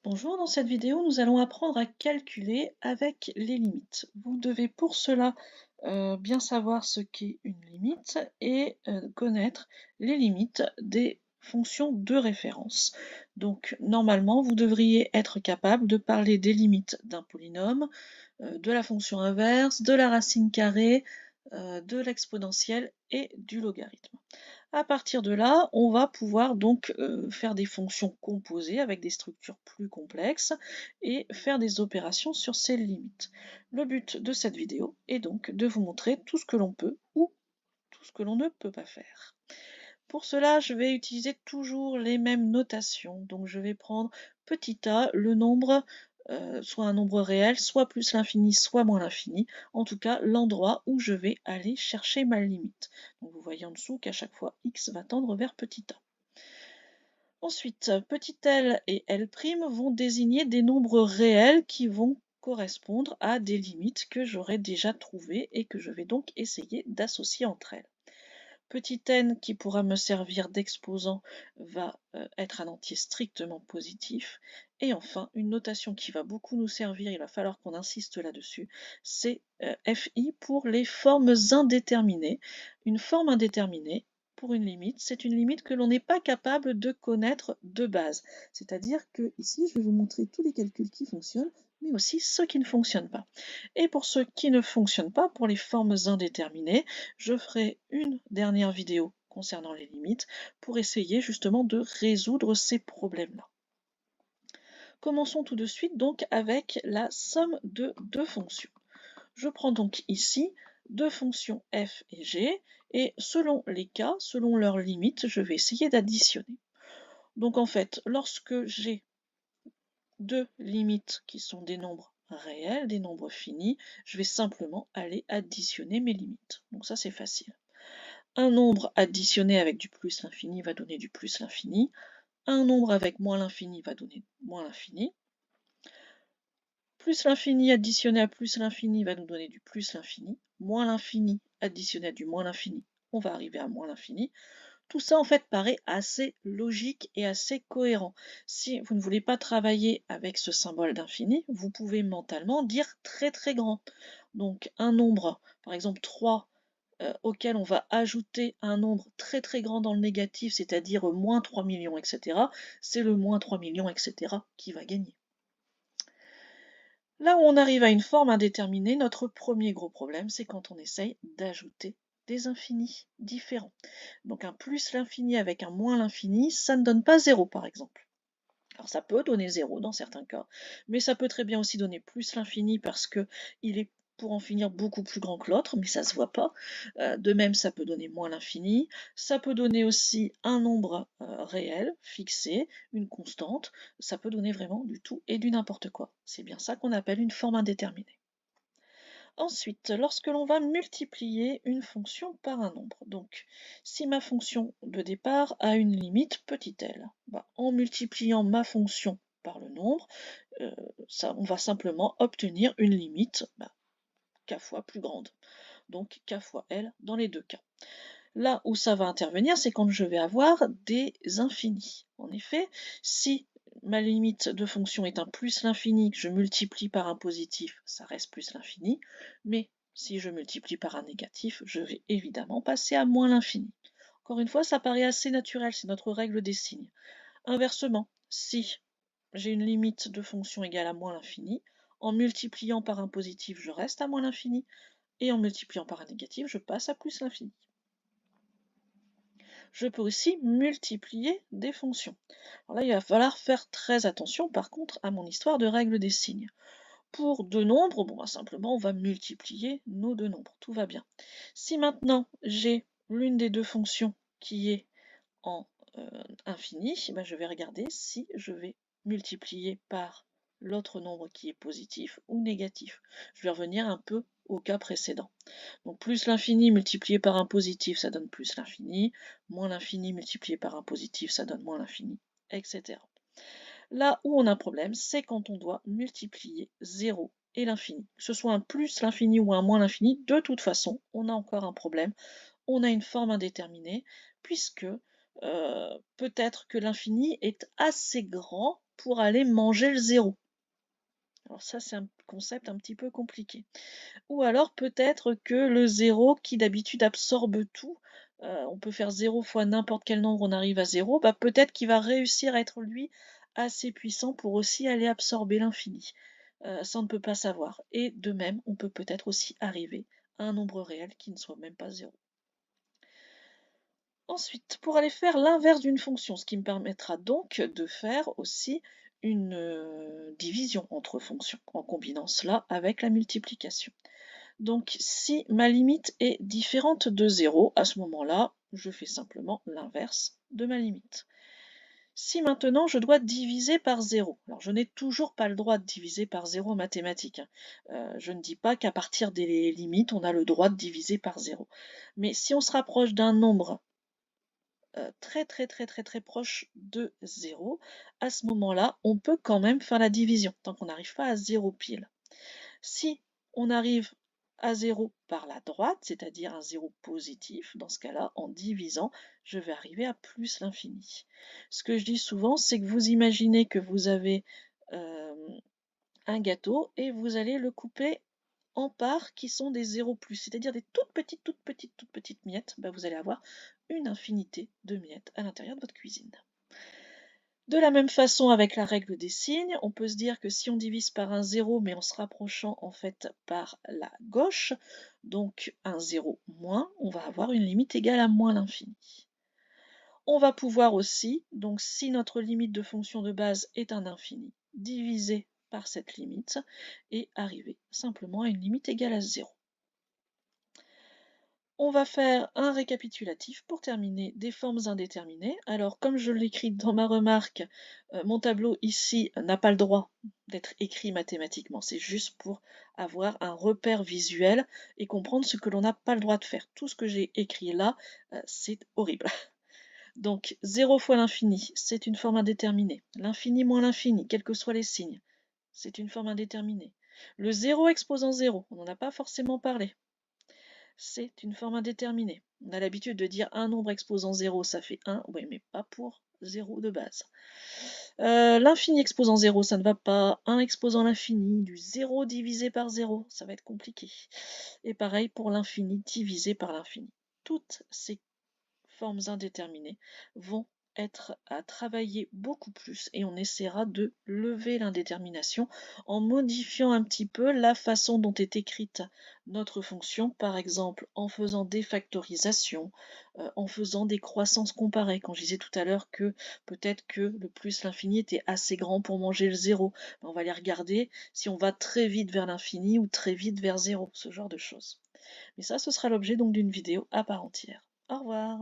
Bonjour, dans cette vidéo, nous allons apprendre à calculer avec les limites. Vous devez pour cela bien savoir ce qu'est une limite et connaître les limites des fonctions de référence. Donc, normalement, vous devriez être capable de parler des limites d'un polynôme, de la fonction inverse, de la racine carrée, de l'exponentielle et du logarithme. À partir de là, on va pouvoir donc faire des fonctions composées avec des structures plus complexes et faire des opérations sur ces limites. Le but de cette vidéo est donc de vous montrer tout ce que l'on peut ou tout ce que l'on ne peut pas faire. Pour cela, je vais utiliser toujours les mêmes notations. Donc je vais prendre petit a, le nombre, soit un nombre réel, soit plus l'infini, soit moins l'infini. En tout cas, l'endroit où je vais aller chercher ma limite. Donc vous voyez en dessous qu'à chaque fois, x va tendre vers petit a. Ensuite, petit l et l' vont désigner des nombres réels qui vont correspondre à des limites que j'aurais déjà trouvées et que je vais donc essayer d'associer entre elles. Petit n qui pourra me servir d'exposant va être un entier strictement positif. Et enfin, une notation qui va beaucoup nous servir, il va falloir qu'on insiste là-dessus, c'est fi pour les formes indéterminées. Une forme indéterminée, pour une limite, c'est une limite que l'on n'est pas capable de connaître de base. C'est-à-dire que ici, je vais vous montrer tous les calculs qui fonctionnent, mais aussi ceux qui ne fonctionnent pas. Et pour ceux qui ne fonctionnent pas, pour les formes indéterminées, je ferai une dernière vidéo concernant les limites pour essayer justement de résoudre ces problèmes-là. Commençons tout de suite donc avec la somme de deux fonctions. Je prends donc ici deux fonctions f et g et selon les cas, selon leurs limites, je vais essayer d'additionner. Donc en fait, lorsque j'ai deux limites qui sont des nombres réels, des nombres finis, je vais simplement aller additionner mes limites. Donc ça c'est facile. Un nombre additionné avec du plus l'infini va donner du plus l'infini. Un nombre avec moins l'infini va donner moins l'infini. Plus l'infini additionné à plus l'infini va nous donner du plus l'infini. Moins l'infini additionné à du moins l'infini, on va arriver à moins l'infini. Tout ça en fait paraît assez logique et assez cohérent. Si vous ne voulez pas travailler avec ce symbole d'infini, vous pouvez mentalement dire très très grand. Donc un nombre, par exemple 3, auquel on va ajouter un nombre très très grand dans le négatif, c'est-à-dire moins 3 millions, etc., c'est le moins 3 millions, etc., qui va gagner. Là où on arrive à une forme indéterminée, notre premier gros problème, c'est quand on essaye d'ajouter des infinis différents. Donc un plus l'infini avec un moins l'infini, ça ne donne pas 0 par exemple. Alors ça peut donner 0 dans certains cas, mais ça peut très bien aussi donner plus l'infini parce que il est pour en finir beaucoup plus grand que l'autre, mais ça se voit pas. De même, ça peut donner moins l'infini. Ça peut donner aussi un nombre réel, fixé, une constante. Ça peut donner vraiment du tout et du n'importe quoi. C'est bien ça qu'on appelle une forme indéterminée. Ensuite, lorsque l'on va multiplier une fonction par un nombre, donc si ma fonction de départ a une limite petit l, en multipliant ma fonction par le nombre, on va simplement obtenir une limite k fois plus grande, donc k fois l dans les deux cas. Là où ça va intervenir, c'est quand je vais avoir des infinis. En effet, si ma limite de fonction est un plus l'infini, que je multiplie par un positif, ça reste plus l'infini, mais si je multiplie par un négatif, je vais évidemment passer à moins l'infini. Encore une fois, ça paraît assez naturel, c'est notre règle des signes. Inversement, si j'ai une limite de fonction égale à moins l'infini, en multipliant par un positif, je reste à moins l'infini, et en multipliant par un négatif, je passe à plus l'infini. Je peux aussi multiplier des fonctions. Alors là, il va falloir faire très attention par contre à mon histoire de règle des signes. Pour deux nombres, simplement on va multiplier nos deux nombres, tout va bien. Si maintenant j'ai l'une des deux fonctions qui est en infini, je vais regarder si je vais multiplier par l'autre nombre qui est positif ou négatif. Je vais revenir un peu au cas précédent. Donc plus l'infini multiplié par un positif, ça donne plus l'infini, moins l'infini multiplié par un positif, ça donne moins l'infini, etc. Là où on a un problème, c'est quand on doit multiplier 0 et l'infini. Que ce soit un plus l'infini ou un moins l'infini, de toute façon, on a encore un problème. On a une forme indéterminée, puisque peut-être que l'infini est assez grand pour aller manger le 0. Alors ça, c'est un concept un petit peu compliqué. Ou alors peut-être que le 0 qui d'habitude absorbe tout, on peut faire 0 fois n'importe quel nombre, on arrive à 0, bah, peut-être qu'il va réussir à être lui assez puissant pour aussi aller absorber l'infini. Ça on ne peut pas savoir. Et de même, on peut peut-être aussi arriver à un nombre réel qui ne soit même pas 0. Ensuite, pour aller faire l'inverse d'une fonction, ce qui me permettra donc de faire aussi une division entre fonctions, en combinant cela avec la multiplication. Donc si ma limite est différente de 0, à ce moment-là, je fais simplement l'inverse de ma limite. Si maintenant je dois diviser par 0, alors je n'ai toujours pas le droit de diviser par 0 en mathématiques, hein. Je ne dis pas qu'à partir des limites, on a le droit de diviser par 0. Mais si on se rapproche d'un nombre très proche de 0, à ce moment-là, on peut quand même faire la division, tant qu'on n'arrive pas à 0 pile. Si on arrive à 0 par la droite, c'est-à-dire un 0 positif, dans ce cas-là, en divisant, je vais arriver à plus l'infini. Ce que je dis souvent, c'est que vous imaginez que vous avez un gâteau et vous allez le couper en parts qui sont des 0+, c'est-à-dire des toutes petites miettes. Bah, vous allez avoir une infinité de miettes à l'intérieur de votre cuisine. De la même façon avec la règle des signes, on peut se dire que si on divise par un 0 mais en se rapprochant en fait par la gauche, donc un 0 moins, on va avoir une limite égale à moins l'infini. On va pouvoir aussi, donc si notre limite de fonction de base est un infini, diviser par cette limite et arriver simplement à une limite égale à 0. On va faire un récapitulatif pour terminer des formes indéterminées. Alors, comme je l'écris dans ma remarque, mon tableau ici n'a pas le droit d'être écrit mathématiquement. C'est juste pour avoir un repère visuel et comprendre ce que l'on n'a pas le droit de faire. Tout ce que j'ai écrit là, c'est horrible. Donc 0 fois l'infini, c'est une forme indéterminée. L'infini moins l'infini, quels que soient les signes, c'est une forme indéterminée. Le 0 exposant 0, on n'en a pas forcément parlé. C'est une forme indéterminée. On a l'habitude de dire un nombre exposant 0, ça fait 1. Oui, mais pas pour 0 de base. L'infini exposant 0, ça ne va pas. 1 exposant l'infini, du 0 divisé par 0, ça va être compliqué. Et pareil pour l'infini divisé par l'infini. Toutes ces formes indéterminées vont être à travailler beaucoup plus et on essaiera de lever l'indétermination en modifiant un petit peu la façon dont est écrite notre fonction, par exemple en faisant des factorisations, en faisant des croissances comparées. Quand je disais tout à l'heure que peut-être que le plus l'infini était assez grand pour manger le 0, on va aller regarder si on va très vite vers l'infini ou très vite vers 0, ce genre de choses. Mais ça, ce sera l'objet donc d'une vidéo à part entière. Au revoir.